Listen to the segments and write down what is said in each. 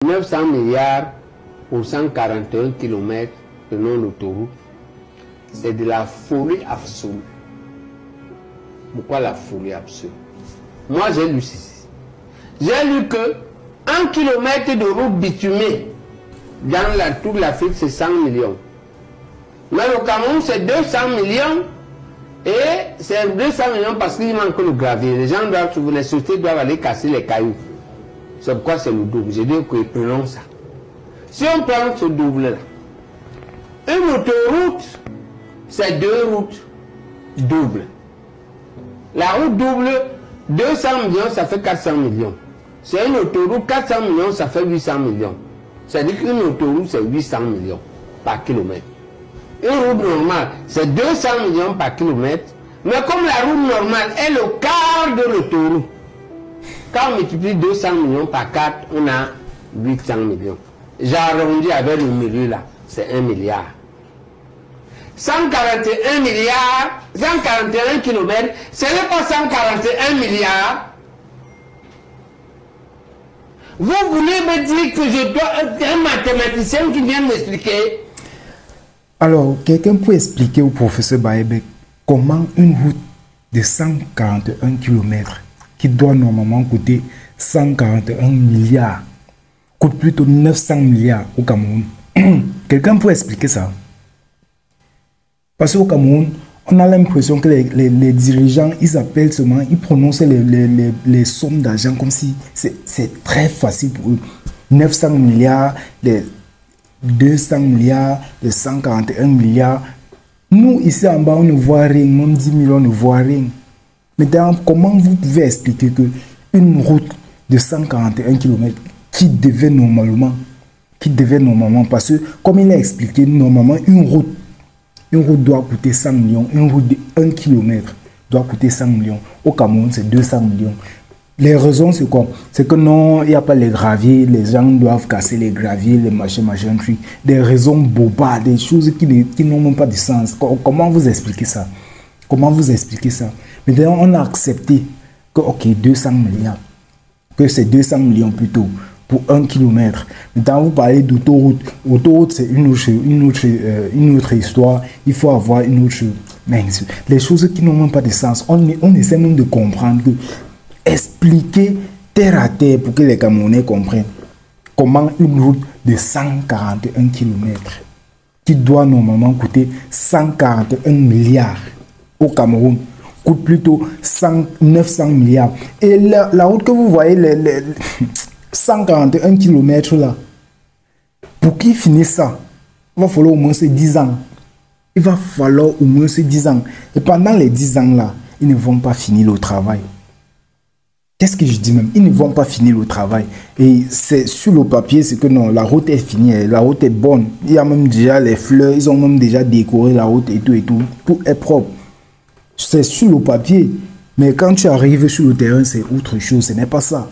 900 milliards pour 141 km de non-autoroute, c'est de la folie absolue. Pourquoi la folie absolue? Moi, j'ai lu ceci. J'ai lu que 1 km de route bitumée dans toute l'Afrique, c'est 100 millions. Mais au Cameroun, c'est 200 millions. Et c'est 200 millions parce qu'il manque le gravier. Les gens doivent, les sociétés doivent aller casser les cailloux. C'est pourquoi c'est le double. J'ai dit que prenons ça. Si on prend ce double-là, une autoroute, c'est 2 routes doubles. La route double, 200 millions, ça fait 400 millions. C'est une autoroute, 400 millions, ça fait 800 millions. C'est-à-dire qu'une autoroute, c'est 800 millions par kilomètre. Une route normale, c'est 200 millions par kilomètre. Mais comme la route normale est le quart de l'autoroute, quand on multiplie 200 millions par 4, on a 800 millions. J'ai arrondi avec le milieu là, c'est 1 milliard. 141 milliards, 141 kilomètres, ce n'est pas 141 milliards. Vous voulez me dire que je dois un mathématicien qui vient m'expliquer? Alors, quelqu'un peut expliquer au professeur Baebek comment une route de 141 km qui doit normalement coûter 141 milliards coûte plutôt 900 milliards au Cameroun? Quelqu'un peut expliquer ça? Parce qu'au Cameroun, on a l'impression que les dirigeants, ils appellent seulement, ils prononcent les sommes d'argent comme si c'est très facile pour eux. 900 milliards, les 200 milliards, les 141 milliards. Nous, ici en bas, on ne voit rien, même 10 millions, on ne voit rien. Maintenant, comment vous pouvez expliquer qu'une route de 141 km qui devait normalement, parce que, comme il a expliqué, normalement, une route doit coûter 100 millions, une route de 1 km doit coûter 100 millions. Au Cameroun, c'est 200 millions. Les raisons, c'est quoi? C'est que non, il n'y a pas les graviers, les gens doivent casser les graviers, les machins, trucs. Des raisons bobards, des choses qui n'ont même pas de sens. Comment vous expliquez ça? Comment vous expliquez ça? Maintenant, on a accepté que, ok, 200 milliards, que c'est 200 millions plutôt pour 1 km. Maintenant, vous parlez d'autoroute. Autoroute, c'est une autre histoire. Il faut avoir une autre chose. Mais les choses qui n'ont même pas de sens, on essaie même de comprendre que expliquer terre à terre pour que les Camerounais comprennent comment une route de 141 km qui doit normalement coûter 141 milliards au Cameroun coûte plutôt 900 milliards. Et la route que vous voyez, les 141 km là, pour qu'ils finissent ça, il va falloir au moins 10 ans. Il va falloir au moins 10 ans. Et pendant les 10 ans là, ils ne vont pas finir le travail. Qu'est-ce que je dis même? Ils ne vont pas finir le travail. Et c'est sur le papier, c'est que non, la route est finie, la route est bonne. Il y a même déjà les fleurs, ils ont même déjà décoré la route et tout et tout. Tout est propre. C'est sur le papier. Mais quand tu arrives sur le terrain, c'est autre chose. Ce n'est pas ça.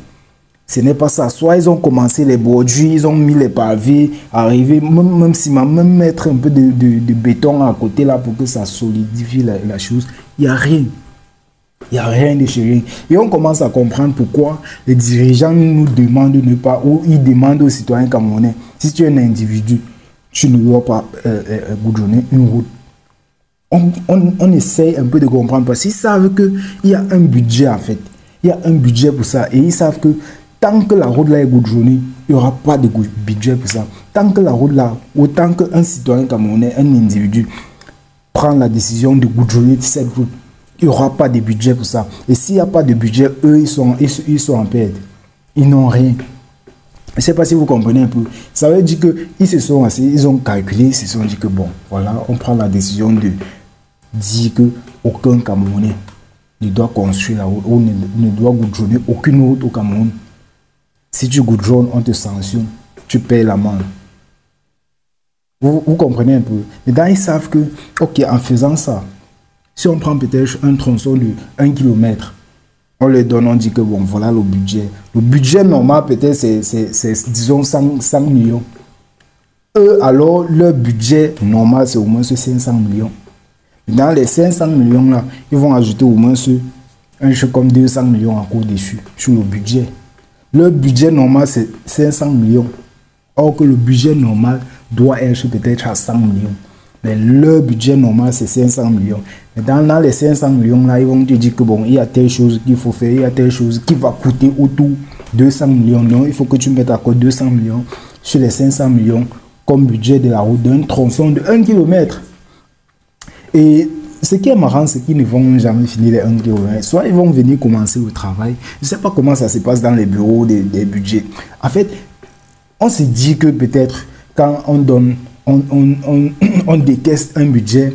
Ce n'est pas ça. Soit ils ont commencé les bordures, ils ont mis les pavés, arriver, même ciment, même mettre un peu de béton à côté là pour que ça solidifie la chose. Il n'y a rien. Il n'y a rien de chez rien. Et on commence à comprendre pourquoi les dirigeants nous demandent de ne pas, ou ils demandent aux citoyens camerounais, si tu es un individu, tu ne dois pas goudronner une route. On essaye un peu de comprendre parce qu'ils savent qu'il y a un budget en fait. Il y a un budget pour ça. Et ils savent que tant que la route là est goudronnée, il n'y aura pas de budget pour ça. Tant que la route là, autant qu'un citoyen camerounais, un individu, prend la décision de goudronner cette route, il n'y aura pas de budget pour ça. Et s'il n'y a pas de budget, eux, ils sont en perte. Ils n'ont rien. Je ne sais pas si vous comprenez un peu. Ça veut dire qu'ils se sont assis, ils ont calculé, ils se sont dit que bon, voilà, on prend la décision de dire qu'aucun Camerounais ne doit construire la route ou ne doit goudronner aucune route au Cameroun. Si tu goudronnes, on te sanctionne, tu payes l'amende. Vous comprenez un peu. Maintenant, ils savent que, ok, en faisant ça, si on prend peut-être un tronçon de 1 km, on leur donne, on dit que bon, voilà le budget. Le budget normal, peut-être, c'est disons 100 millions. Eux, alors, leur budget normal, c'est au moins 500 millions. Dans les 500 millions là, ils vont ajouter au moins un jeu comme 200 millions encore dessus, sur le budget. Leur budget normal, c'est 500 millions. Or que le budget normal doit être peut-être à 100 millions. Mais leur budget normal, c'est 500 millions. Mais dans les 500 millions, là, ils vont te dire que bon, il y a telle chose qu'il faut faire, il y a telle chose qui va coûter autour 200 millions. Donc, il faut que tu mettes à côté 200 millions sur les 500 millions comme budget de la route d'un tronçon de 1 km. Et ce qui est marrant, c'est qu'ils ne vont jamais finir les 1 km. Soit ils vont venir commencer le travail. Je ne sais pas comment ça se passe dans les bureaux des budgets. En fait, on se dit que peut-être quand on donne, on décaisse un budget,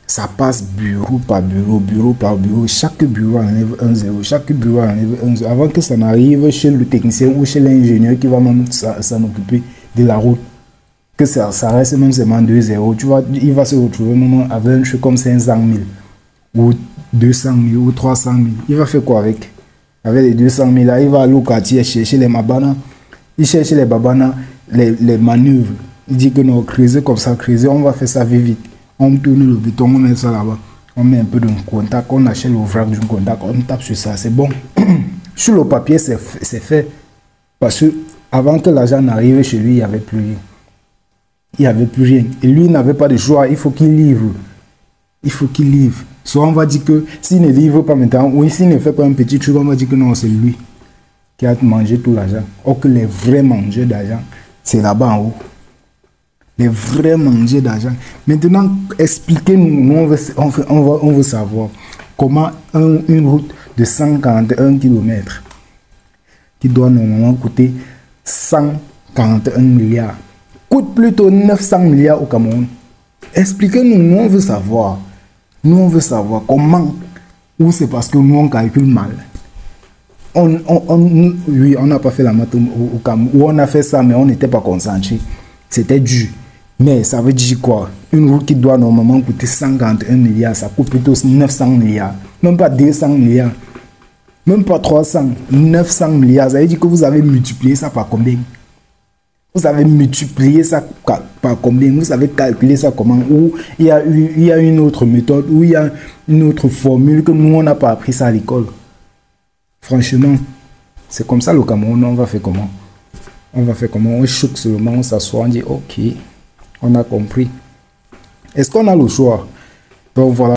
ça passe bureau par bureau, bureau par bureau. Chaque bureau enlève un zéro, chaque bureau enlève un zéro. Avant que ça n'arrive chez le technicien ou chez l'ingénieur qui va même s'en occuper de la route, que ça reste même seulement 2 zéros. Tu vois, il va se retrouver même avec un truc comme 500 000 ou 200 000 ou 300 000. Il va faire quoi avec les 200 000 là? Il va aller au quartier chercher les mabanas. Il cherche les babanas, les manœuvres. Il dit que non, creuser comme ça, creuser, on va faire ça vite. On tourne le béton, on met ça là-bas. On met un peu de contact, on achète l'ouvrage du contact, on tape sur ça, c'est bon. Sur le papier, c'est fait. Parce que avant que l'argent n'arrive chez lui, il n'y avait plus rien. Il n'y avait plus rien. Et lui n'avait pas de choix, il faut qu'il livre. Il faut qu'il livre. Soit on va dire que s'il ne livre pas maintenant, ou s'il ne fait pas un petit truc, on va dire que non, c'est lui qui a mangé tout l'argent. Or que les vrais mangeurs d'argent, c'est là-bas en haut. Les vrais mangeurs d'argent. Maintenant, expliquez-nous, nous, on veut savoir comment une route de 141 km qui doit normalement coûter 141 milliards coûte plutôt 900 milliards au Cameroun. Expliquez-nous, nous on veut savoir. Nous on veut savoir comment. Ou c'est parce que nous on calcule mal. Oui, on n'a pas fait la maths au Cameroun. Ou on a fait ça mais on n'était pas concentré. C'était dur. Mais ça veut dire quoi? Une route qui doit normalement coûter 141 milliards, ça coûte plutôt 900 milliards. Même pas 200 milliards. Même pas 300. 900 milliards. Ça veut dire que vous avez multiplié ça par combien? Vous avez multiplié ça par combien? Vous avez calculé ça comment? Ou il y a une autre méthode, ou il y a une autre formule que nous, on n'a pas appris ça à l'école. Franchement, c'est comme ça le Cameroun. On va faire comment? On va faire comment? On choque seulement, on s'assoit, on dit ok, on a compris. Est-ce qu'on a le choix? Donc voilà.